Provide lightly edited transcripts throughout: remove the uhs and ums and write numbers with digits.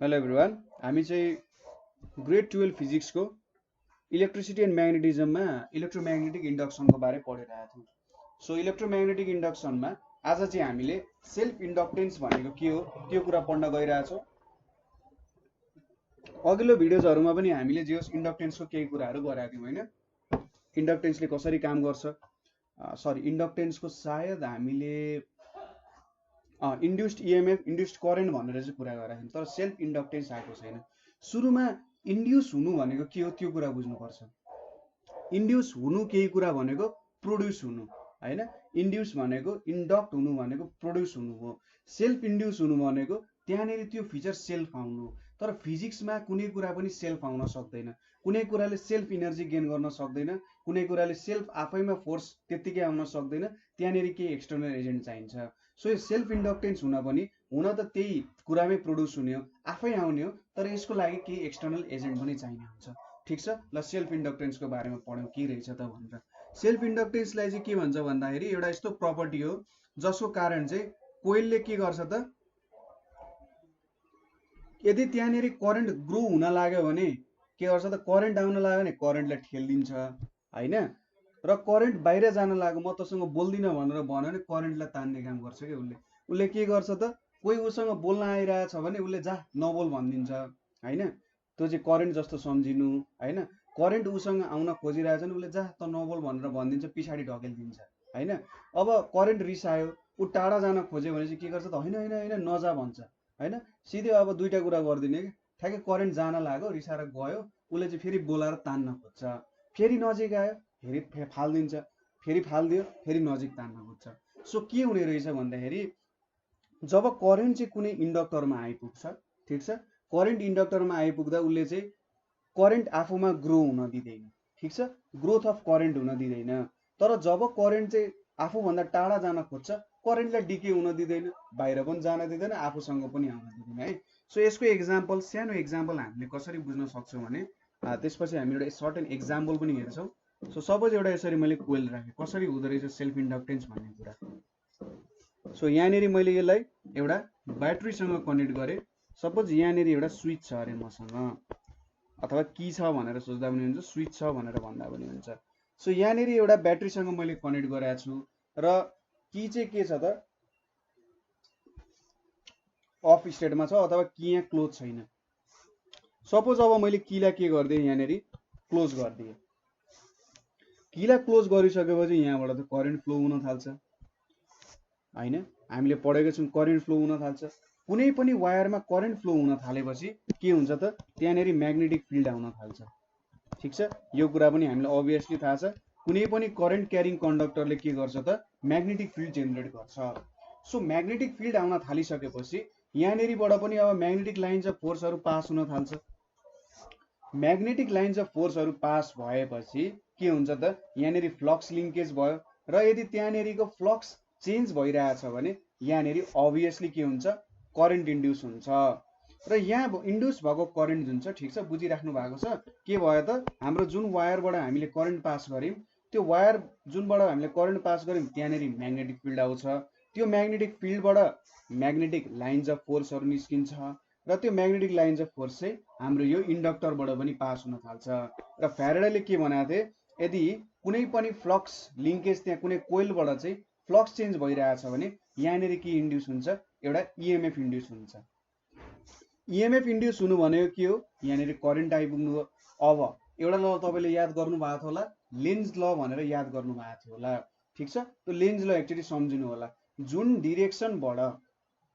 Hello everyone, हामी चाहिँ grade 12 फिजिक्सको electricity and म्याग्नेटिजममा electromagnetic इन्डक्सनको बारे पढिरहेका थियौँ। सो इलेक्ट्रोम्याग्नेटिक इन्डक्सनमा आज चाहिँ हामीले सेल्फ इन्डक्टेन्स भनेको के हो त्यो कुरा पढ्न गइरहेछौँ। अघिल्लो भिडियोजहरूमा पनि हामीले जे होस् इन्डक्टेन्सको केही कुराहरू गरेका थियौँ होइन। इन्डक्टेन्सले कसरी काम गर्छ, इन्डक्टेन्सको सायद हामीले इन्ड्युस्ड इएमएफ इन्ड्युस्ड करेन्ट भनेर चाहिँ कुरा गरेका थियौँ, तर सेल्फ इन्डक्टेन्स आएको छैन। सुरुमा इन्ड्युस हुनु भनेको के हो त्यो कुरा बुझ्नुपर्छ। इन्ड्युस हुनु केही कुरा भनेको प्रोड्युस हुनु होइन। इन्ड्युस भनेको इन्डक्ट हुनु भनेको प्रोड्युस हुनु हो। सेल्फ इन्ड्युस हुनु भनेको त्यहाँनिर त्यो फिचर सेल्फ आउनु। तर फिजिक्समा कुनै कुरा पनि सेल्फ आउन सक्दैन, कुनै कुराले सेल्फ इनर्जी गेन गर्न सक्दैन, कुनै कुराले सेल्फ आफैमा फोर्स त्यत्तिकै आउन सक्दैन, त्यहाँनिर केही एक्सटर्नल एजेन्ट चाहिन्छ। सो यो सेल्फ इन्डक्टेन्स हुन पनि हुन त त्यही कुरामै प्रोड्युस हुने हो, आफै आउने हो, तर यसको लागि केही एक्सटर्नल एजेन्ट पनि चाहिने हुन्छ। ठिक छ, ल सेल्फ इन्डक्टेन्सको बारेमा पढौँ के रहेछ त भनेर। सेल्फ इन्डक्टेन्सलाई चाहिँ के भन्छ भन्दाखेरि एउटा यस्तो प्रपर्टी हो जसको कारण चाहिँ कोइलले के गर्छ त, यदि त्यहाँनिर करेन्ट ग्रो हुन लाग्यो भने के गर्छ त, करेन्ट आउन लाग्यो भने करेन्टलाई ठेल्दिन्छ होइन। र करेन्ट बाहिर जान लाग्यो, म तसँग बोल्दिनँ भनेर भन्यो भने करेन्टलाई तान्ने काम गर्छ क्या उसले। उसले के गर्छ त, कोही उसँग बोल्न आइरहेछ भने उसले जा नबोल भनिदिन्छ होइन। त्यो चाहिँ करेन्ट जस्तो सम्झिनु होइन। करेन्ट उसँग आउन खोजिरहेछ भने उसले जा त नबोल भनेर भनिदिन्छ, पछाडि ढकेलिदिन्छ होइन। अब करेन्ट रिसायो, ऊ टाढा जान खोज्यो भने चाहिँ के गर्छ त, होइन होइन होइन नजा भन्छ होइन। सिधै अब दुईवटा कुरा गरिदिने कि ठ्याक्कै करेन्ट जान लाग्यो, रिसाएर गयो, उसले चाहिँ फेरि बोलाएर तान्न खोज्छ, फेरि नजिक आयो फेरि फालिदिन्छ, फेरि फालिदियो फेरि नजिक तान्न खोज्छ। सो के हुने रहेछ भन्दाखेरि जब करेन्ट चाहिँ कुनै इन्डक्टरमा आइपुग्छ, ठिक छ, करेन्ट इन्डक्टरमा आइपुग्दा उसले चाहिँ करेन्ट आफूमा ग्रो हुन दिँदैन, ठिक छ, ग्रोथ अफ करेन्ट हुन दिँदैन। तर जब करेन्ट चाहिँ आफूभन्दा टाढा जान खोज्छ, करेन्टलाई डिके हुन दिँदैन, बाहिर पनि जान दिँदैन, आफूसँग पनि आउन दिँदैन है। सो यसको एक्जाम्पल, सानो एक्जाम्पल हामीले कसरी बुझ्न सक्छौँ भने त्यसपछि हामी एउटा सर्टेन एक्जाम्पल पनि हेर्छौँ। सो सपोज एउटा यसरी मैले कोइल राखेँ, कसरी हुँदो रहेछ सेल्फ इन्डक्टेन्स भन्ने कुरा। सो यहाँनिर मैले यसलाई एउटा ब्याट्रीसँग कनेक्ट गरेँ। सपोज यहाँनिर एउटा स्विच छ अरे मसँग, अथवा की छ भनेर सोच्दा पनि हुन्छ, स्विच छ भनेर भन्दा पनि हुन्छ। सो यहाँनिर एउटा ब्याट्रीसँग मैले कनेक्ट गरेको छु र की चाहिँ के छ त, अफ स्टेटमा छ, अथवा की यहाँ क्लोज छैन। सपोज अब मैले कीलाई के गरिदिएँ, यहाँनिर क्लोज गरिदिएँ। कीलाई क्लोज गरिसकेपछि यहाँबाट त करेन्ट फ्लो हुन थाल्छ होइन। हामीले पढेको छौँ करेन्ट फ्लो हुन थाल्छ। कुनै पनि वायरमा करेन्ट फ्लो हुन थालेपछि के हुन्छ त, त्यहाँनिर म्याग्नेटिक फिल्ड आउन थाल्छ। ठिक छ, यो कुरा पनि हामीलाई अभियसली थाहा छ। कुनै पनि करेन्ट क्यारिङ कन्डक्टरले के गर्छ त, म्याग्नेटिक फिल्ड जेनेरेट गर्छ। सो म्याग्नेटिक फिल्ड आउन थालिसकेपछि यहाँनिरबाट पनि अब म्याग्नेटिक लाइन्स अफ फोर्सहरू पास हुन थाल्छ। म्याग्नेटिक लाइन्स अफ फोर्सहरू पास भएपछि के हुन्छ त, यहाँनिर फ्लक्स लिङ्केज भयो, र यदि त्यहाँनिरको फ्लक्स चेन्ज भइरहेछ भने यहाँनिर अभियसली के हुन्छ, करेन्ट इन्ड्युस हुन्छ। र यहाँ इन्ड्युस भएको करेन्ट जुन छ, ठिक छ, बुझिराख्नु भएको छ, के भयो त, हाम्रो जुन वायरबाट हामीले करेन्ट पास गऱ्यौँ, त्यो वायर जुनबाट हामीले करेन्ट पास गऱ्यौँ त्यहाँनिर म्याग्नेटिक फिल्ड आउँछ। त्यो म्याग्नेटिक फिल्डबाट म्याग्नेटिक लाइन्स अफ फोर्सहरू निस्किन्छ, र त्यो म्याग्नेटिक लाइन्स अफ फोर्स चाहिँ हाम्रो यो इन्डक्टरबाट पनि पास हुन थाल्छ। र फ्याराडेले के भनेको थिए, यदि कुनै पनि फ्लक्स लिङ्केज त्यहाँ कुनै कोइलबाट चाहिँ फ्लक्स चेन्ज भइरहेछ भने यहाँनिर के इन्ड्युस हुन्छ, एउटा इएमएफ इन्ड्युस हुन्छ। इएमएफ इन्ड्युस हुनु भनेको के हो, यहाँनिर करेन्ट आइपुग्नु हो। अब एउटा ल तपाईँले याद गर्नु भएको थियो होला, लेन्ज ल भनेर याद गर्नु भएको थियो होला, ठिक छ। त्यो लेन्ज ल एकचोटि सम्झिनु होला। जुन डिरेक्सनबाट,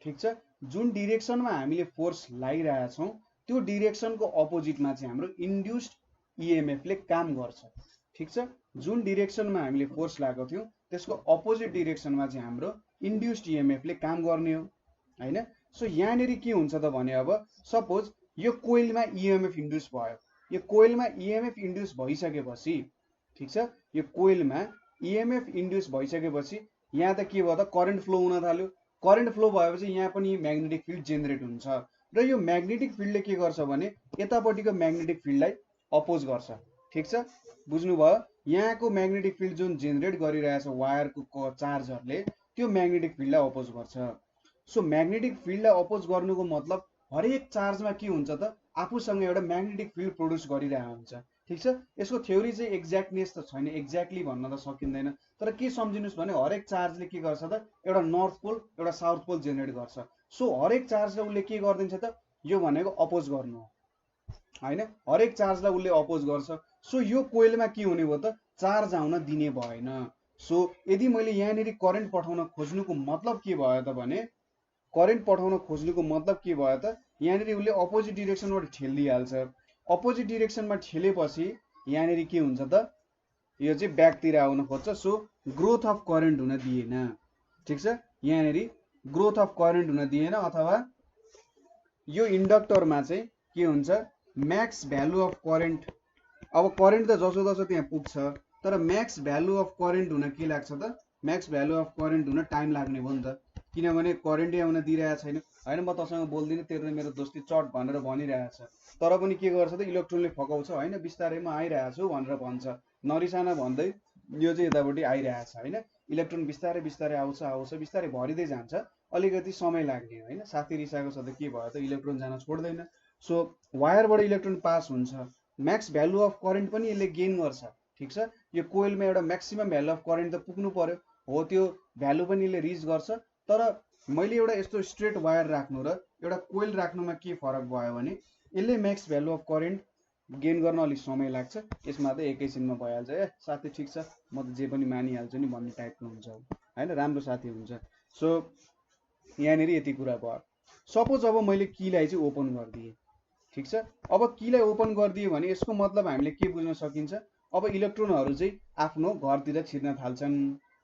ठिक छ, जुन डिरेक्सनमा हामीले फोर्स लगाइरहेछौँ त्यो डिरेक्सनको अपोजिटमा चाहिँ हाम्रो इन्ड्युस्ड इएमएफले काम गर्छ, ठिक छ। जुन डिरेक्सनमा हामीले फोर्स लगाएको थियौँ त्यसको अपोजिट डिरेक्सनमा चाहिँ हाम्रो इन्ड्युस्ड इएमएफले काम गर्ने हो होइन। सो यहाँनिर के हुन्छ त भने, अब सपोज यो कोइलमा इएमएफ इन्ड्युस भयो, यो कोइलमा इएमएफ इन्ड्युस भइसकेपछि, ठिक छ, यो कोइलमा इएमएफ इन्ड्युस भइसकेपछि यहाँ त के भयो त, करेन्ट फ्लो हुन थाल्यो। करेन्ट फ्लो भएपछि यहाँ पनि म्याग्नेटिक फिल्ड जेनेरेट हुन्छ, र यो म्याग्नेटिक फिल्डले के गर्छ भने यतापट्टिको म्याग्नेटिक फिल्डलाई अपोज गर्छ, ठिक छ, बुझ्नुभयो। यहाँको म्याग्नेटिक फिल्ड जुन जेनेरेट गरिरहेछ वायरको चार्जहरूले, त्यो म्याग्नेटिक फिल्डलाई अपोज गर्छ। सो म्याग्नेटिक फिल्डलाई अपोज गर्नुको मतलब हरेक चार्जमा के हुन्छ त आफूसँग एउटा म्याग्नेटिक फिल्ड प्रोड्युस गरिरहेको हुन्छ। ठिक छ, यसको थ्योरी चाहिँ एक्ज्याक्टनेस त छैन, एक्ज्याक्टली भन्न त सकिँदैन, तर के सम्झिनुहोस् भने हरेक चार्जले के गर्छ त एउटा नर्थ पोल एउटा साउथ पोल जेनेरेट गर्छ। सो हरेक चार्जलाई उसले के गरिदिन्छ त, यो भनेको अपोज गर्नु हो होइन, हरेक चार्जलाई उसले अपोज गर्छ। सो यो कोइलमा के हुने भयो त, चार्ज आउन दिने भएन। सो यदि मैले यहाँनिर करेन्ट पठाउन खोज्नुको मतलब के भयो त भने, करेन्ट पठाउन खोज्नुको मतलब के भयो त, यहाँनिर उसले अपोजिट डिरेक्सनबाट ठेलिदिइहाल्छ। अपोजिट डिरेक्सनमा ठेलेपछि यहाँनिर के हुन्छ त, यो चाहिँ ब्याकतिर आउन खोज्छ। सो ग्रोथ अफ करेन्ट हुन दिएन। ठिक छ, यहाँनिर ग्रोथ अफ करेन्ट हुन दिएन, अथवा यो इन्डक्टरमा चाहिँ के हुन्छ, म्याक्स भ्यालु अफ करेन्ट, अब करेन्ट त जसो त्यहाँ पुग्छ, तर म्याक्स भ्यालु अफ करेन्ट हुन के लाग्छ त, म्याक्स भ्यालु अफ करेन्ट हुन टाइम लाग्ने भयो नि त, किनभने करेन्टै आउन दिइरहेको छैन होइन। म तसँग बोल्दिनँ, तेरो मेरो दोस्ती चट भनेर भनिरहेछ, तर पनि के गर्छ त, इलेक्ट्रोनले फकाउँछ होइन, बिस्तारै म आइरहेको छु भनेर भन्छ, नरिसाना भन्दै यो चाहिँ यतापट्टि आइरहेछ होइन। इलेक्ट्रोन बिस्तारै बिस्तारै आउँछ बिस्तारै भरिँदै जान्छ, अलिकति समय लाग्ने होइन। साथी रिसाएको छ त के भयो त, इलेक्ट्रोन जान छोड्दैन। सो वायरबाट इलेक्ट्रोन पास हुन्छ, म्याक्स भ्यालु अफ करेन्ट पनि यसले गेन गर्छ। ठिक छ, यो कोइलमा एउटा म्याक्सिमम भ्यालु अफ करेन्ट त पुग्नु पर्यो, हो त्यो भ्यालु पनि यसले रिच गर्छ। तर मैले एउटा यस्तो स्ट्रेट वायर राख्नु र एउटा कोइल राख्नुमा के फरक भयो भने, यसले Max value of current gain गर्न अलिक समय लाग्छ, यसमा त एकैछिनमा भइहाल्छ। ए साथी ठिक छ, म त जे पनि मानिहाल्छु नि भन्ने टाइपको हुन्छ होइन, राम्रो साथी हुन्छ। सो यहाँनिर यति कुरा भयो। सपोज अब मैले कीलाई चाहिँ ओपन गरिदिएँ। ठिक छ, अब कीलाई ओपन गरिदियो भने यसको मतलब हामीले के बुझ्न सकिन्छ, अब इलेक्ट्रोनहरू चाहिँ आफ्नो घरतिर छिर्न थाल्छन्।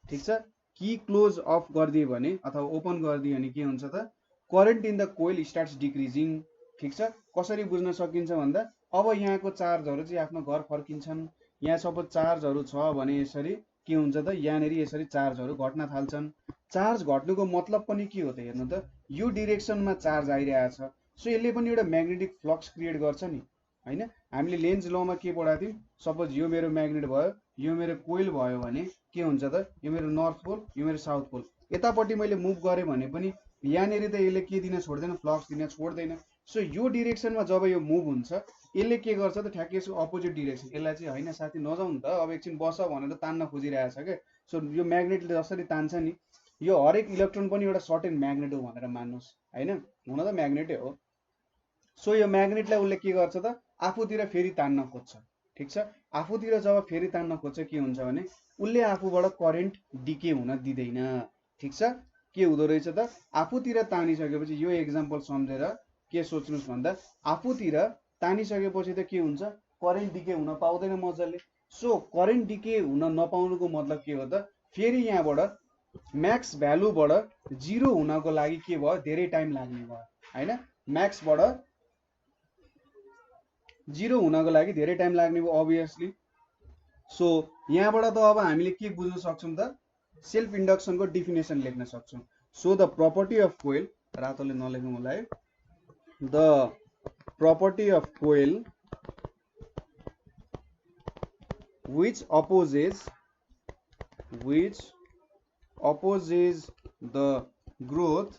ठिक छ, की क्लोज अफ गरिदियो भने अथवा ओपन गरिदियो भने के हुन्छ त, current in the coil starts decreasing. ठिक छ, कसरी बुझ्न सकिन्छ भन्दा, अब यहाँको चार्जहरू चाहिँ आफ्नो घर फर्किन्छन्। यहाँ सपोज चार्जहरू छ भने यसरी के हुन्छ त, यहाँनिर यसरी चार्जहरू घट्न थाल्छन्। चार्ज घट्नुको मतलब पनि के हो त, हेर्नु त, यो डिरेक्सनमा चार्ज आइरहेछ, सो यसले पनि एउटा म्याग्नेटिक फ्लक्स क्रिएट गर्छ नि होइन। हामीले लेन्ज लमा के पढाएको थियौँ, सपोज यो मेरो म्याग्नेट भयो, यो मेरो कोइल भयो भने के हुन्छ त, यो मेरो नर्थ पोल यो मेरो साउथ पोल, यतापट्टि मैले मुभ गरेँ भने पनि यहाँनिर त यसले के दिन छोड्दैन, फ्लक्स दिन छोड्दैन। सो यो डिरेक्सनमा जब यो मुभ हुन्छ, यसले के गर्छ त, ठ्याक्कै यसको अपोजिट डिरेक्सन, यसलाई चाहिँ होइन साथी नजाउँ नि त, अब एकछिन बस भनेर तान्न खोजिरहेछ क्या। सो यो म्याग्नेटले जसरी तान्छ नि, यो हरेक इलेक्ट्रोन पनि एउटा सर्टेन म्याग्नेट हो भनेर मान्नुहोस् होइन, हुन त म्याग्नेटै हो। सो यो म्याग्नेटलाई उसले के गर्छ त, आफूतिर फेरि तान्न खोज्छ। ठिक छ, आफूतिर जब फेरि तान्न खोज्छ के हुन्छ भने, उसले आफूबाट करेन्ट डिके हुन दिँदैन। ठिक छ, के हुँदो रहेछ त, आफूतिर तानिसकेपछि यो एक्जाम्पल सम्झेर के सोच्नुहोस् भन्दा, आफूतिर तानिसकेपछि त के हुन्छ, करेन्ट डिके हुन पाउँदैन मजाले। सो करेन्ट डिके हुन नपाउनुको मतलब के हो त, फेरि यहाँबाट म्याक्स भ्यालुबाट 0 हुनको लागि के भयो, धेरै टाइम लाग्ने भयो होइन। म्याक्सबाट 0 हुनको लागि धेरै टाइम लाग्ने भयो अभियसली। सो यहाँबाट त अब हामीले के बुझ्न सक्छौँ त, सेल्फ इन्डक्सनको डिफिनेसन लेख्न सक्छौँ। सो द प्रपर्टी अफ कोइल, रातोले नलेख्नु होला है, the property of coil which opposes the growth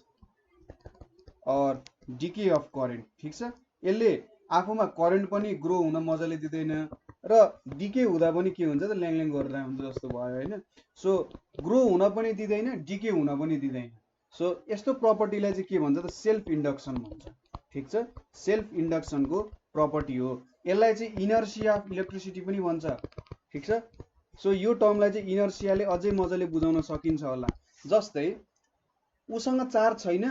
or decay of current। ठीक छ, यसले आफूमा करेन्ट पनि ग्रो हुन मजाले दिँदैन र डिके हुँदा पनि के हुन्छ त, ल्याङ ल्याङ गरेर हुन्छ जस्तो भयो होइन। सो ग्रो हुन पनि दिँदैन, डिके हुन पनि दिँदैन। सो यस्तो प्रपर्टीलाई चाहिँ के भन्छ त, सेल्फ इन्डक्सन भन्छ। ठिक छ, सेल्फ इन्डक्सनको प्रपर्टी हो। यसलाई चाहिँ इनर्सिया अफ इलेक्ट्रिसिटी पनि भन्छ। ठिक छ, सो यो टर्मलाई चाहिँ इनर्सियाले अझै मजाले बुझाउन सकिन्छ होला। जस्तै उसँग चार्ज छैन,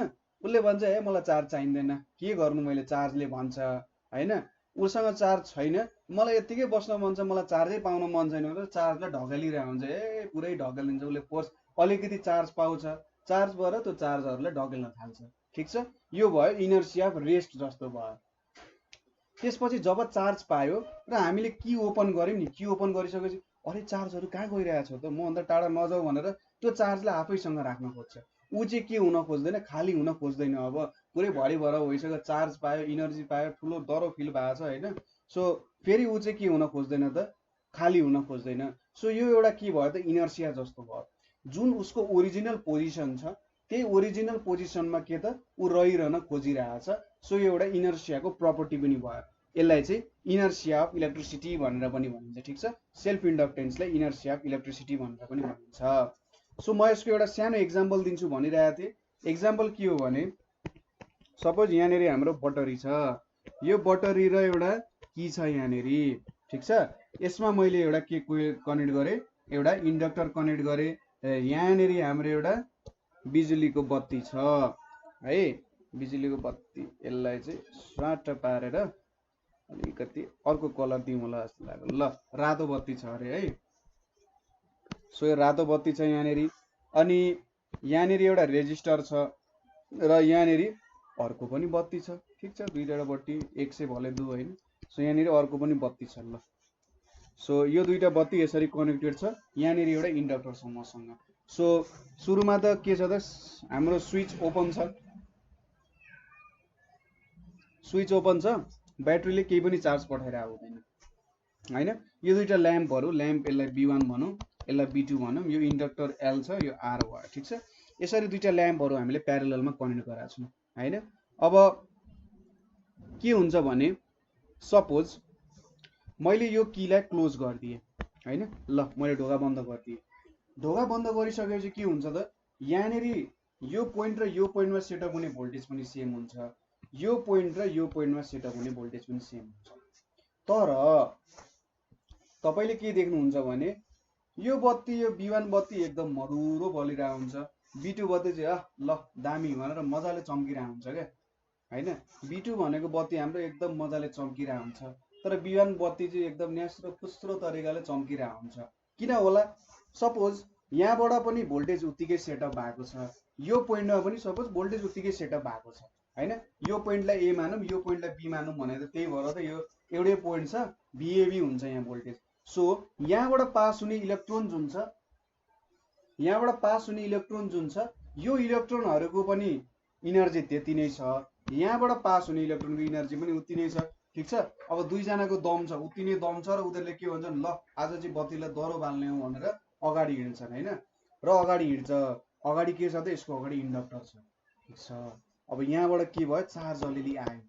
उसले भन्छ ए मलाई चार्ज चाहिँदैन, के गर्नु मैले, चार्जले भन्छ होइन। उसँग चार्ज छैन, मलाई यत्तिकै बस्न मन छ, मलाई चार्जै पाउन मन छैन भनेर चार्जलाई ढकेलिरहेको हुन्छ, ए पुरै ढकेलिदिन्छ उसले, फोर्स अलिकति चार्ज पाउँछ, चार्ज भएर त्यो चार्जहरूलाई ढकेल्न थाल्छ। ठिक छ, यो भयो इनर्सिया अफ रेस्ट जस्तो भयो। त्यसपछि जब चार्ज पायो र हामीले की ओपन गर्यौँ नि, की ओपन गरिसकेपछि अरे चार्जहरू कहाँ गइरहेछ त, म भन्दा टाढा नजाऊ भनेर त्यो चार्जलाई आफैसँग राख्न खोज्छ। ऊ चाहिँ के हुन खोज्दैन, खाली हुन खोज्दैन। अब पुरै भरि भर भइसक्यो, चार्ज पायो, इनर्जी पायो, ठुलो डह्रो फिल भएको छ होइन। सो फेरि ऊ चाहिँ के हुन खोज्दैन त, खाली हुन खोज्दैन। सो यो एउटा के भयो त, इनर्सिया जस्तो भयो। जुन उसको ओरिजिनल पोजिसन छ त्यही ओरिजिनल पोजिसनमा के त ऊ रहिरहन खोजिरहेछ। सो यो एउटा इनर्सियाको प्रपर्टी पनि भयो। यसलाई चाहिँ इनर्सिया अफ इलेक्ट्रिसिटी भनेर पनि भनिन्छ। ठिक छ, सेल्फ इन्डक्टेन्सलाई इनर्सिया अफ इलेक्ट्रिसिटी भनेर पनि भनिन्छ। सो म यसको एउटा सानो एक्जाम्पल दिन्छु भनिरहेको थिएँ। एक्जाम्पल के हो भने सपोज यहाँनिर हाम्रो बटरी छ, यो बटरी र एउटा की छ यहाँनिर। ठिक छ, यसमा मैले एउटा के कनेक्ट गरेँ, एउटा इन्डक्टर कनेक्ट गरेँ। यहाँनिर हाम्रो एउटा बिजुलीको बत्ती छ है, बिजुलीको बत्ती। यसलाई चाहिँ स्वाट पारेर अलिकति अर्को कलर दिउँ होला जस्तो लाग्यो। ल, रातो बत्ती छ अरे है। सो यो रातो बत्ती छ यहाँनिर। अनि यहाँनिर एउटा रेजिस्टर छ र यहाँनिर अर्को पनि बत्ती छ। ठिक छ, दुईवटा बत्ती एक से भले दु होइन। सो यहाँनिर अर्को पनि बत्ती छ। ल, सो यो दुईटा बत्ती यसरी कनेक्टेड छ। यहाँनिर एउटा इन्डक्टर छ मसँग। सो सुरुमा त के छ त, हाम्रो स्विच ओपन छ, स्विच ओपन छ, ब्याट्रीले केही पनि चार्ज पठाइरहेको हुँदैन होइन। यो दुईटा ल्याम्पहरू, ल्याम्प यसलाई B1 भनौँ, यसलाई B2 भनौँ, यो इन्डक्टर L छ, यो R भयो। ठिक छ, यसरी दुईटा ल्याम्पहरू हामीले प्यारललमा कनेक्ट गरेका छौँ होइन। अब के हुन्छ भने सपोज मैले यो कीलाई क्लोज गरिदिएँ होइन। ल, मैले ढोका बन्द गरिदिएँ। ढोका बन्द गरिसकेपछि के हुन्छ त, यहाँनिर यो पोइन्ट र यो पोइन्टमा सेटअप हुने भोल्टेज पनि सेम हुन्छ, यो पोइन्ट र यो पोइन्टमा सेटअप हुने भोल्टेज पनि सेम हुन्छ। तर तपाईँले के देख्नुहुन्छ भने यो बत्ती, यो B1 बत्ती एकदम मधुरो बलिरहेको हुन्छ, B2 बत्ती चाहिँ ल दामी भनेर मजाले चम्किरहेको हुन्छ क्या होइन। B2 भनेको बत्ती हाम्रो एकदम मजाले चम्किरहेको हुन्छ, तर B1 बत्ती चाहिँ एकदम न्यास्रो फुस्रो तरिकाले चम्किरहेको हुन्छ। किन होला? सपोज यहाँबाट पनि भोल्टेज उत्तिकै सेटअप भएको छ, यो पोइन्टमा पनि सपोज भोल्टेज उत्तिकै सेटअप भएको छ होइन। यो पोइन्टलाई ए मानौँ, यो पोइन्टलाई बी मानौँ भने त त्यही भएर त यो एउटै पोइन्ट छ, VAB हुन्छ यहाँ भोल्टेज। सो यहाँबाट पास हुने इलेक्ट्रोन जुन छ, यहाँबाट पास हुने इलेक्ट्रोन जुन छ, यो इलेक्ट्रोनहरूको पनि इनर्जी त्यति नै छ, यहाँबाट पास हुने इलेक्ट्रोनको इनर्जी पनि उति नै छ। ठिक छ, अब दुईजनाको दम छ, उति नै दम छ र उनीहरूले के भन्छन्, ल आज चाहिँ बत्तीलाई दह्रो बाल्ने हो भनेर अगाडि हिँड्छन् होइन। र अगाडि हिँड्छ, अगाडि के छ त, यसको अगाडि इन्डक्टर छ। ठिक छ, अब यहाँबाट के भयो, चार्ज अलिअलि आयो।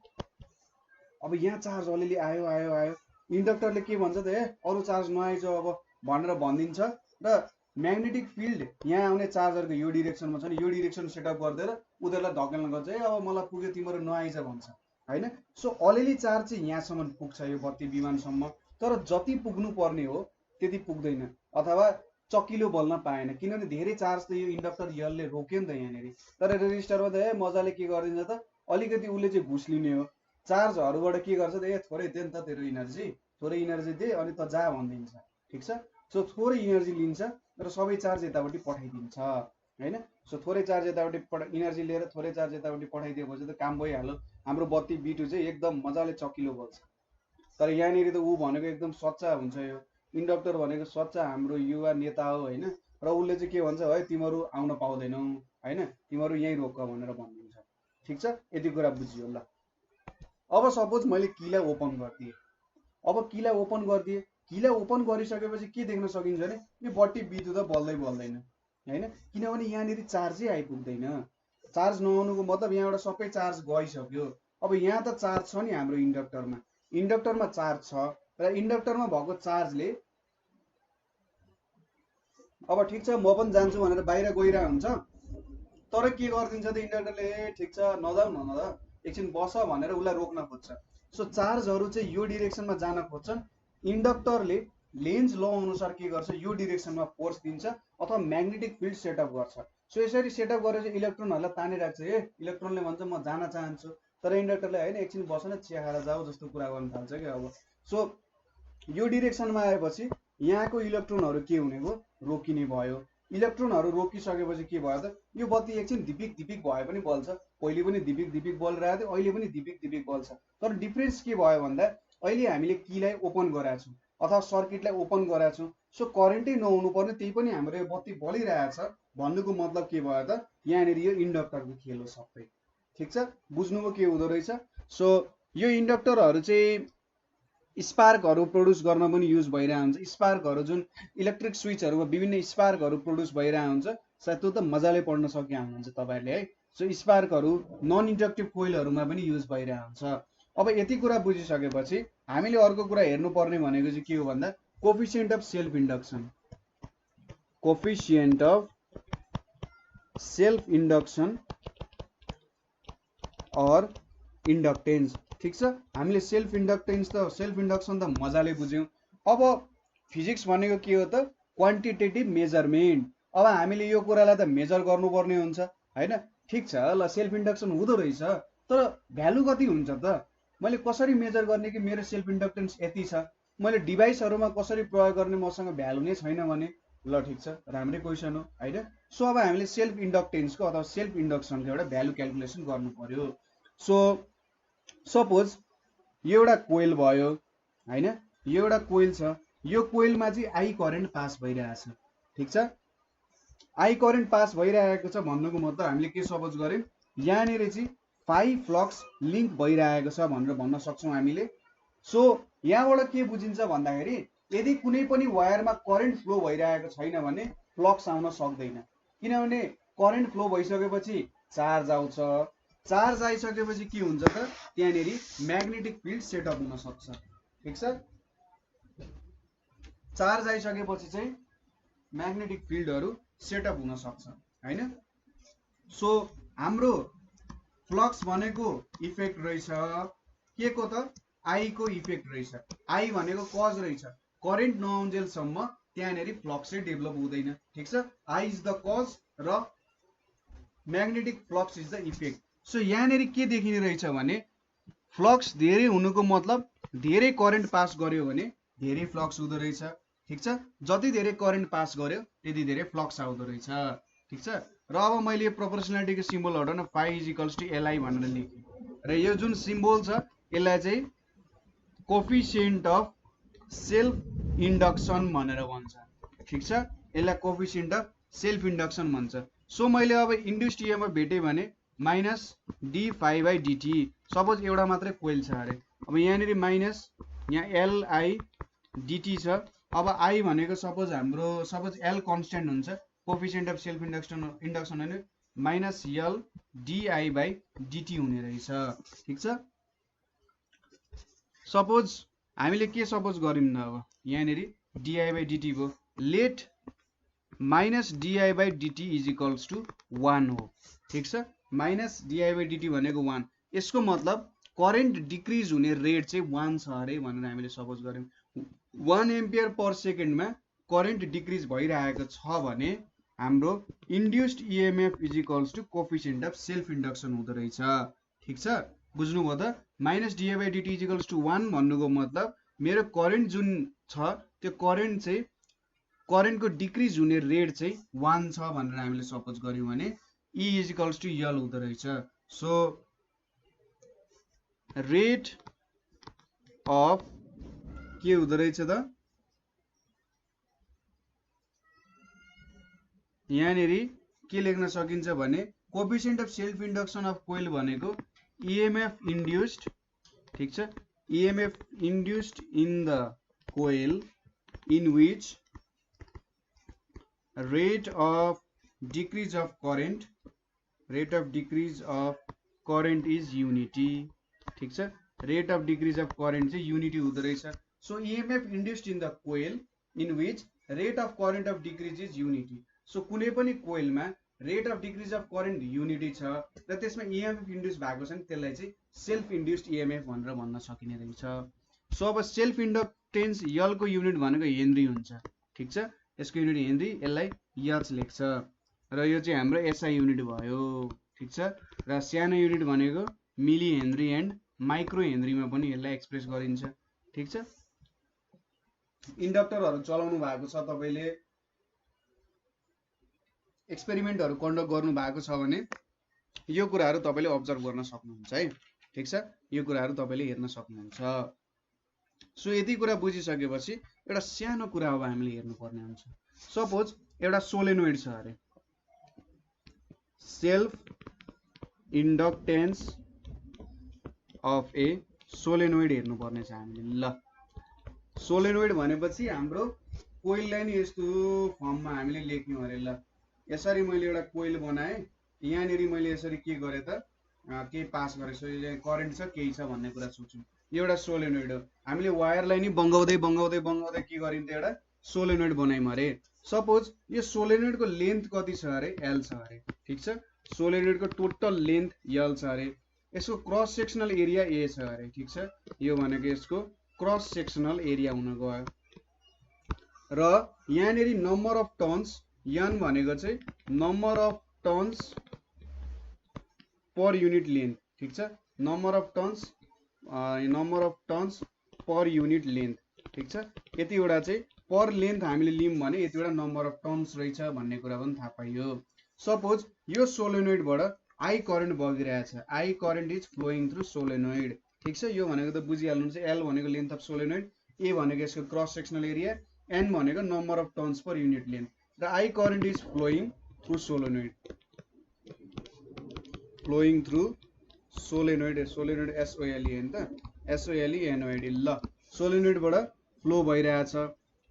अब यहाँ चार्ज अलिअलि आयो आयो आयो, इन्डक्टरले के भन्छ त, अरू चार्ज नआइज अब भनेर भनिदिन्छ र म्याग्नेटिक फिल्ड यहाँ आउने चार्जहरूको यो डिरेक्सनमा छ नि, यो डिरेक्सन सेटअप गरिदिएर उनीहरूलाई धकेल्न गर्छ, अब मलाई पुग्यो तिम्रो नआइज भन्छ होइन। सो अलिअलि चार्ज चाहिँ यहाँसम्म पुग्छ, यो बत्ती B1 सम्म, तर जति पुग्नु पर्ने हो त्यति पुग्दैन अथवा चकिलो बल्न पाएन, किनभने धेरै चार्ज त यो इन्डक्टर यसले रोक्यो नि त यहाँनिर। तर रेजिस्टरमा त मजाले के गरिदिन्छ त, अलिकति उसले चाहिँ घुस लिने हो, चार्जहरूबाट के गर्छ त, थोरै दे नि त तेरो इनर्जी, थोरै इनर्जी दे अनि त जा भनिदिन्छ। ठिक छ, सो थोरै इनर्जी लिन्छ र सबै चार्ज यतापट्टि पठाइदिन्छ होइन। सो थोरै चार्ज यतापट्टि इनर्जी लिएर थोरै चार्ज यतापट्टि पठाइदिएपछि त काम भइहाल्यो, हाम्रो बत्ती B2 चाहिँ एकदम मजाले चकिलो बल्छ। तर यहाँनिर त ऊ भनेको एकदम सच्चा हुन्छ, यो इन्डक्टर भनेको सच्चा हाम्रो युवा नेता हो होइन। र उसले चाहिँ के भन्छ, है तिमीहरू आउन पाउँदैनौ होइन, तिमीहरू यहीँ रोक भनेर भनिदिन्छ। ठिक छ, यति कुरा बुझियो। ल, अब सपोज मैले कीलाई ओपन गरिदिएँ। अब कीलाई ओपन गरिदिएँ, कीलाई ओपन गरिसकेपछि के देख्न सकिन्छ भने यो बत्ती B2 त बल्दै बल्दैन होइन, किनभने यहाँनिर चार्जै आइपुग्दैन। चार्ज नआउनुको मतलब यहाँबाट सबै चार्ज गइसक्यो। अब यहाँ त चार्ज छ नि हाम्रो इन्डक्टरमा, इन्डक्टरमा चार्ज छ र इन्डक्टरमा भएको चार्जले अब ठिक छ म पनि जान्छु भनेर बाहिर गइरहेको हुन्छ, तर के गरिदिन्छ त इन्डक्टरले, ठिक छ नजाऊ न त एकछिन बस भनेर उसलाई रोक्न खोज्छ। सो चार्जहरू चाहिँ यो डिरेक्सनमा जान खोज्छन्, इन्डक्टरले लेन्ज ल अनुसार के गर्छ, यो डिरेक्सनमा फोर्स दिन्छ अथवा म्याग्नेटिक फिल्ड सेटअप गर्छ। सो यसरी सेटअप गरेर इलेक्ट्रोनहरूलाई तानिराख्छ, इलेक्ट्रोनले भन्छ म जान चाहन्छु, तर इन्डक्टरले होइन एकछिन बस न चिया खाएर जाऊ जस्तो कुरा गर्न थाल्छ कि अब। सो यो डिरेक्सनमा आएपछि यहाँको इलेक्ट्रोनहरू के हुने भयो, रोकिने भयो। इलेक्ट्रोनहरू रोकिसकेपछि के भयो त, यो बत्ती एकछिन धिपिक धिपिक भए पनि बल्छ, पहिले पनि धिपिक धिपिक बलिरहेको थियो, अहिले पनि धिपिक धिपिक बल्छ। तर डिफ्रेन्स के भयो भन्दा अहिले हामीले कीलाई ओपन गराएको छौँ अथवा सर्किटलाई ओपन गराएको छौँ, सो करेन्टै नहुनु पर्ने त्यही पनि हाम्रो यो बत्ती बलिरहेछ भन्नुको मतलब के भयो त, यहाँनिर यो इन्डक्टरको खेल हो सबै। ठिक छ, बुझ्नुभयो के हुँदो रहेछ। सो यो इन्डक्टरहरू चाहिँ स्पार्कहरू प्रोड्युस गर्न पनि युज भइरहेको हुन्छ, स्पार्कहरू जुन इलेक्ट्रिक स्विचहरूमा विभिन्न स्पार्कहरू प्रोड्युस भइरहेको हुन्छ, सायद त्यो त मजाले पढ्न सकिया हुनुहुन्छ तपाईहरुले है। सो स्पार्कहरु नन इन्डक्टिभ कोइलहरुमा पनि युज भइरहेको हुन्छ। अब यति कुरा बुझिसकेपछि हामीले अर्को कुरा हेर्नुपर्ने भनेको चाहिँ के हो भन्दा coefficient of self induction. Coefficient of self induction और इन्डक्टेन्स। ठीक छ, हामीले सेल्फ इन्डक्टेन्स त सेल्फ इन्डक्सन त मजाले बुझ्यौं। अब फिजिक्स भनेको के हो त क्वान्टिटेटिभ मेजरमेन्ट। अब हामीले यो कुरालाई त मेजर गर्नुपर्ने हुन्छ हैन। ठीक छ ल, सेल्फ इन्डक्सन हुँदो रहेछ, तर भ्यालु कति हुन्छ त? मैले कसरी मेजर गर्ने कि मेरो सेल्फ इन्डक्टेन्स यति छ? मैले डिभाइसहरुमा कसरी प्रयोग गर्ने मसँग भ्यालु नै छैन भने? ल ठीक छ, राम्रै क्वेशन हो हैन। सो अब हामीले सेल्फ इन्डक्टेन्सको अथवा सेल्फ इन्डक्सनको एउटा भ्यालु क्याल्कुलेसन गर्नु पर्यो। सो सपोज यो एउटा कोइल भयो हैन, यो एउटा कोइल छ, यो कोइलमा चाहिँ आई करेन्ट पास भइरहेछ। ठीक छ, आई करेन्ट पास भइरहेको छ भन्नुको मतलब हामीले के सपोज गर्यौं, यहाँनिर चाहिँ फाइ फ्लक्स लिंक भइरहेको छ भनेर भन्न सक्छौं हामीले। सो यहाँबाट के बुझिन्छ भन्दाखेरि यदि कुनै पनि वायरमा करेन्ट फ्लो भइरहेको छैन भने फ्लक्स आउन सक्दैन, किनभने करेन्ट फ्लो भइसकेपछि चार्ज आउँछ। चार्ज आइसकेपछि के हुन्छ त त्यहाँनेरि म्याग्नेटिक फिल्ड सेटअप हुन सक्छ। ठीक छ, चार्ज आइसकेपछि चाहिँ म्याग्नेटिक फिल्डहरु सेटअप हुन सक्छ हैन। सो हाम्रो फ्लक्स भनेको इफेक्ट रहेछ के को त आई को इफेक्ट रहेछ। आई भनेको कज रहेछ, करेन्ट नआउन्जेलसम्म त्यहाँनेरि फ्लक्स चाहिँ डेभलप हुँदैन। ठीक छ, आई इज द कज र magnetic flux is the effect. So यहाँनेरि के देखिने रहेछ भने फ्लक्स धेरै हुनुको मतलब धेरै करेन्ट पास गर्यो भने धेरै फ्लक्स हुँदो रहेछ। ठीक छ, जति धेरै करेन्ट पास गर्यो त्यति धेरै फ्लक्स आउँदो रहेछ। ठीक छ, र अब मैले प्रोपोर्सनालिटीको सिम्बल हटाउन फाइ इज इक्वल्स टु एलआई भनेर लेखेँ र यो जुन सिम्बल छ यसलाई चाहिँ कोफिसिएन्ट अफ सेल्फ इन्डक्सन भनेर भन्छ। ठीक छ, यसलाई कोफिसिएन्ट अफ सेल्फ इन्डक्सन भन्छ। सो मैले अब इन्ड्युस्ड इएमएफ भेटेँ भने minus d phi by dt. Suppose एउटा मात्रै कोइल छ अरे, अब यहाँनिर माइनस यहाँ एलआई डिटी छ। अब आई भनेको सपोज हाम्रो सपोज एल कन्स्ट्यान्ट हुन्छ, कोफिसिएन्ट अफ सेल्फ इन्डक्सन भने minus L DI by dt हुने रहेछ। ठीक छ, सपोज हामीले के सपोज गर्यौं न, अब यहाँनिर डिआई बाई डिटी भयो, let minus di by dt is equals to 1 हो। ठीक छ, माइनस डिआई बाई डिटी भनेको 1, यसको मतलब करेन्ट डिक्रिज हुने रेट चाहिँ 1 छ अरे भनेर हामीले सपोज गर्यौं। 1 एम्पियर पर सेकेन्डमा करेन्ट डिक्रिज भइरहेको छ भने हाम्रो induced EMF is equals to coefficient of self induction हुँदो रहेछ। ठीक छ, बुझ्नुभयो त? Minus di by dt is equals to 1 भन्नुको मतलब मेरो करेन्ट जुन छ त्यो करेन्ट चाहिँ करेन्टको डिक्रिज हुने रेट चाहिँ 1 छ भनेर हामीले सपोज गर्यौं भने ई इज इक्वल्स टु यल हुँदो रहेछ। सो रेट अफ के हुँदो रहेछ त यहाँनेरि के लेख्न सकिन्छ भने coefficient of self induction of coil भनेको इएमएफ इन्ड्युस्ड। ठीक छ, EMF induced in the coil in which rate of decrease of current is unity। ठीक छ, rate of decrease of current चाहिँ unity हुँदो रहेछ। so EMF induced in the coil in which rate of current of decrease is unity। so कुनै पनि कोइलमा rate of decrease of current unity छ र त्यसमा EMF induced भएको छ नि त्यसलाई चाहिँ सेल्फ इन्ड्युस्ड EMF भनेर भन्न सकिने रहेछ। सो अब सेल्फ इन्डक्टेन्स यल को युनिट भनेको हेनरी हुन्छ। ठीक छ, यसको युनिट हेनरी, यसलाई एच लेख्छ र यो चाहिँ हाम्रो एसआई युनिट भयो। ठीक छ, र सानो युनिट भनेको मिली हेनरी एन्ड माइक्रो हेनरीमा पनि यसलाई एक्सप्रेस गरिन्छ। ठीक छ, इन्डक्टरहरु चलाउनु भएको छ तपाईले, एक्सपेरिमेन्टहरु कन्डक्ट गर्नु भएको छ भने यो कुराहरु तपाईले अब्जर्भ गर्न सक्नुहुन्छ है। ठीक छ, यो कुराहरु तपाईले हेर्न सक्नुहुन्छ। सो यति कुरा बुझिसकेपछि एउटा सानो कुरा अब हामीले हेर्नु पर्ने हुन्छ। सपोज एउटा सोलेनोइड छ अरे, self inductance of A solenoid हेर्नु पर्ने छ हामीले। ल सोलेनोइड भनेपछि हाम्रो कोइललाई नि यस्तो फर्ममा हामीले लेख्यौं अरे। ल यसरी मैले एउटा कोइल बनाएँ, यहाँनिर मैले यसरी के गरेँ त केही पास गरेँ, सो यो करेन्ट छ केही छ भन्ने कुरा सोच्यौँ। यो एउटा सोलेनोइड हो, हामीले वायरलाई नि बङ्गाउँदै बङ्गाउँदै बङ्गाउँदै के गरिन्थ्यो, एउटा सोलेनोइड बनायौँ अरे। सपोज यो सोलेनोइडको लेन्थ कति छ अरे, एल छ अरे, ठिक छ। सोलेनोइडको टोटल लेन्थ एल छ अरे, यसको क्रस सेक्सनल एरिया ए छ अरे, ठिक छ। यो भनेको यसको क्रस सेक्सनल एरिया हुन गयो। र यहाँनिर नम्बर अफ टर्न्स एन भनेको चाहिँ number of turns per unit length, ठिक छ। Number of turns per unit length, ठिक छ। यतिवटा चाहिँ पर लेन्थ हामीले लियौँ भने यतिवटा नम्बर अफ टर्न्स रहेछ भन्ने कुरा पनि थाहा पाइयो। सपोज यो सोलेनोइडबाट आई करेन्ट बगिरहेछ, I current is flowing through solenoid, ठिक छ। यो भनेको त बुझिहाल्नुहुन्छ, एल भनेको लेन्थ अफ सोलेनोइड, ए भनेको यसको क्रस सेक्सनल एरिया, एन भनेको number of turns per unit length, र I current is flowing through solenoid, flowing through solenoid, solenoid S O L E हैन त, एसओएलई एनओएडी, ल सोलेनोइडबाट फ्लो भइरहेछ।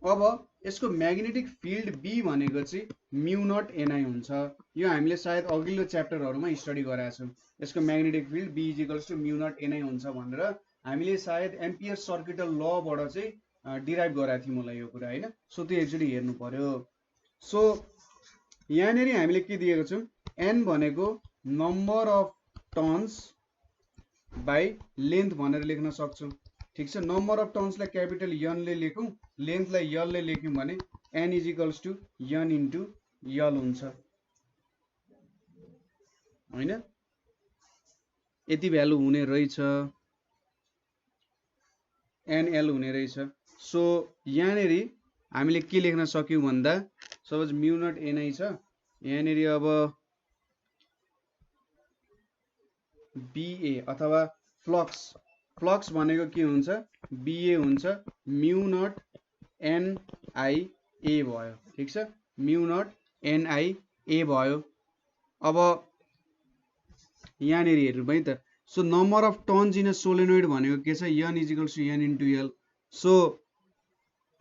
अब यसको म्याग्नेटिक फिल्ड बी भनेको चाहिँ म्यु नट एनआई हुन्छ। यो हामीले सायद अघिल्लो च्याप्टरहरूमा स्टडी गरेका छौँ। यसको magnetic field B is equals to mu naught NI हुन्छ भनेर हामीले सायद एम्पियर सर्किटल लबाट चाहिँ डिराइभ गराएको थियौँ मलाई यो कुरा, होइन। सो त्यो एकचोटि हेर्नु पर्यो। सो यहाँनिर हामीले के दिएको छौँ, एन भनेको number of turns by length भनेर लेख्न सक्छौँ, ठिक छ। नम्बर अफ टर्न्सलाई क्यापिटल एनले लेखौँ, लेन्थलाई एलले लेख्यौँ भने N is equals to N into L हुन्छ, होइन। यति भ्यालु हुने रहेछ, एनएल हुने रहेछ। सो यहाँनिर हामीले के लेख्न सक्यौँ भन्दा, सपोज म्यु नट एनआई छ, यहाँनिर अब बिए अथवा फ्लक्स भनेको के हुन्छ, बिए हुन्छ, म्यु नट एनआई ए भयो, ठिक छ। म्यु नट एनआई ए भयो। अब यहाँनिर हेर्नु है त, so number of turns in a solenoid भनेको के छ, N is equals to N into L. So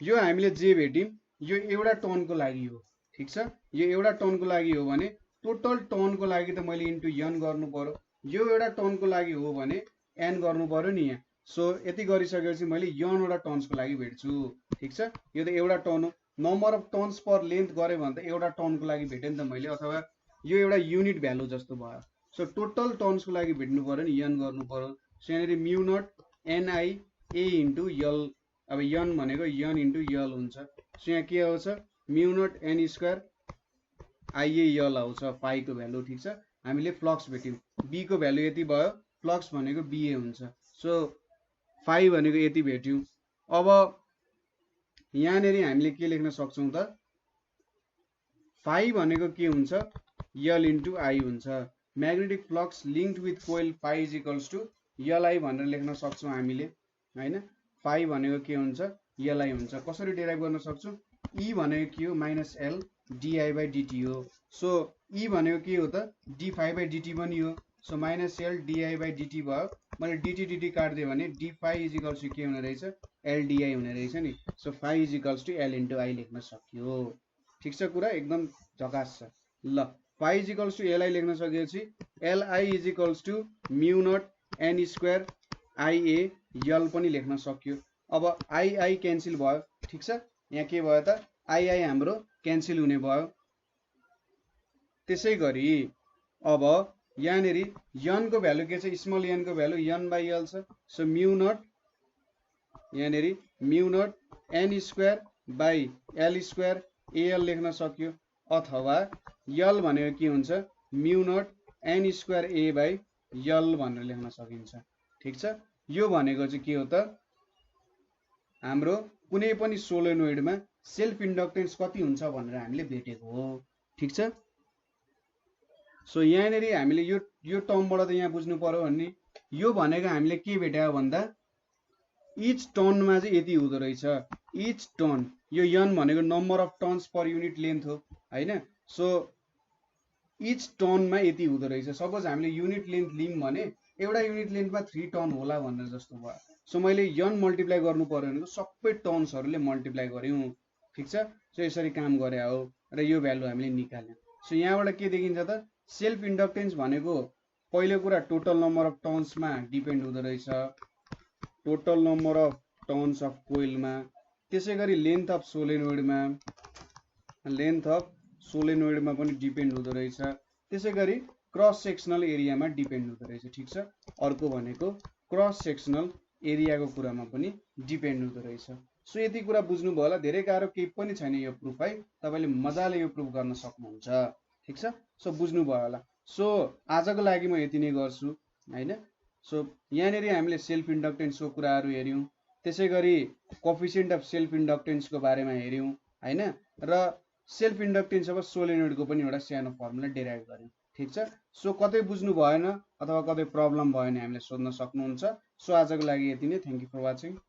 यो हामीले जे भेट्यौँ यो एउटा टर्नको लागि हो, ठिक छ। यो एउटा टर्नको लागि हो भने टोटल टर्नको लागि त मैले इन्टु एन गर्नु पर्यो, यो एउटा टर्नको लागि हो भने एन गर्नु पर्यो नि यहाँ। सो यति गरिसकेपछि मैले एनवटा टर्न्सको लागि भेट्छु, ठिक छ। यो त एउटा टर्न हो, number of turns per length गरेँ भने त एउटा टर्नको लागि भेटेँ नि त मैले, अथवा यो एउटा युनिट भ्यालु जस्तो भयो। सो टोटल टर्न्सको लागि भेट्नु पर्यो नि, एन गर्नु पर्यो। सो यहाँनिर mu naught NI a into L, अब एन भनेको एन इन्टु एल हुन्छ। सो यहाँ के आउँछ, म्यु नट एन स्क्वायर आइएल आउँछ, पाईको भ्यालु, ठिक छ। हामीले फ्लक्स भेट्यौँ, बी को भ्यालु यति भयो, फ्लक्स भनेको बिए हुन्छ। सो फाई भनेको यति भेट्यौँ। अब यहाँनिर हामीले के लेख्न सक्छौँ त, फाई भनेको के हुन्छ, एल इन्टु आई हुन्छ। Magnetic flux linked with coil phi is equals to LI भनेर लेख्न सक्छौँ हामीले, होइन। फाई भनेको के हुन्छ, एलआई हुन्छ। कसरी डिराइभ गर्न सक्छौँ, ई भनेको के हो, minus L DI by dt हो। सो ई भनेको के हो त, डी फाई बाई डिटी पनि हो। So minus L DI by dt भयो, मैले डिटी डिटी काटिदिएँ भने d phi is equals to K हुने रहेछ, एलडिआई हुने रहेछ नि। So phi is equals to L into I लेख्न सक्यो, ठिक छ। कुरा एकदम झकास छ। ल phi is equals to L I लेख्न सकेपछि L I is equals to mu naught N square I A L पनि लेख्न सक्यो। अब आई क्यान्सिल भयो, ठिक छ। यहाँ के भयो त, आई हाम्रो क्यान्सिल हुने भयो। त्यसै गरी अब यहाँनिर एनको भ्यालु के छ, स्मल एनको भ्यालु एन बाई एल छ। सो म्यु नट यहाँनिर mu naught N square by L square L लेख्न सक्यो, अथवा यल भनेको के हुन्छ, mu naught N square A by L भनेर लेख्न सकिन्छ, ठिक छ। यो भनेको चाहिँ के हो त, हाम्रो कुनै पनि सोलेनोइडमा सेल्फ इन्डक्टेन्स कति हुन्छ भनेर हामीले भेटेको हो, ठिक छ। सो यहाँनिर हामीले यो टर्मबाट त यहाँ बुझ्नु पर्यो भन्ने, यो भनेको हामीले के भेट्यो भन्दा इच टर्नमा चाहिँ यति हुँदो रहेछ, इच टर्न। यो एन भनेको number of turns per unit length हो, होइन। सो इच टर्नमा यति हुँदो रहेछ। सपोज हामीले युनिट लेन्थ लियौँ भने एउटा युनिट लेन्थमा 3 टर्न होला भनेर जस्तो भयो। सो मैले एन मल्टिप्लाई गर्नु पर्यो भनेको सबै टर्न्सहरूले मल्टिप्लाई गऱ्यौँ, ठिक छ। सो यसरी काम गरे हो र यो भ्यालु हामीले निकाल्यौँ। सो यहाँबाट के देखिन्छ त सेल्फ इन्डक्टेन्स भनेको पहिलो कुरा टोटल नम्बर अफ टर्न्समा डिपेन्ड हुँदो रहेछ, total number of turns of कोइलमा, त्यसै गरी लेन्थ अफ सोलेनोइडमा पनि डिपेन्ड हुँदो रहेछ, त्यसै गरी क्रस सेक्सनल एरियामा डिपेन्ड हुँदो रहेछ। ठिक छ, अर्को भनेको क्रस सेक्सनल एरियाको कुरामा पनि डिपेन्ड हुँदो रहेछ। सो यति कुरा बुझ्नुभयो होला, धेरै गाह्रो केही पनि छैन यो प्रुफ है, तपाईँले मजाले यो प्रुफ गर्न सक्नुहुन्छ। ठिक छ, सो बुझ्नुभयो होला। सो आजको लागि म यति नै गर्छु हैन। सो यहाँनिर हामीले सेल्फ इन्डक्टेन्सको कुराहरू हेऱ्यौँ, त्यसै गरी कोफिसिएन्ट अफ सेल्फ इन्डक्टेन्सको बारेमा हेऱ्यौँ हैन, र सेल्फ इन्डक्टेन्स अब सोलेनोइडको पनि एउटा सानो फर्मुला डेराइभ गर्यौँ। ठिक छ, सो कतै बुझ्नु भएन अथवा कतै प्रब्लम भयो भने हामीलाई सोध्न सक्नुहुन्छ। सो आजको लागि यति नै, थ्याङ्क यू फर वाचिङ।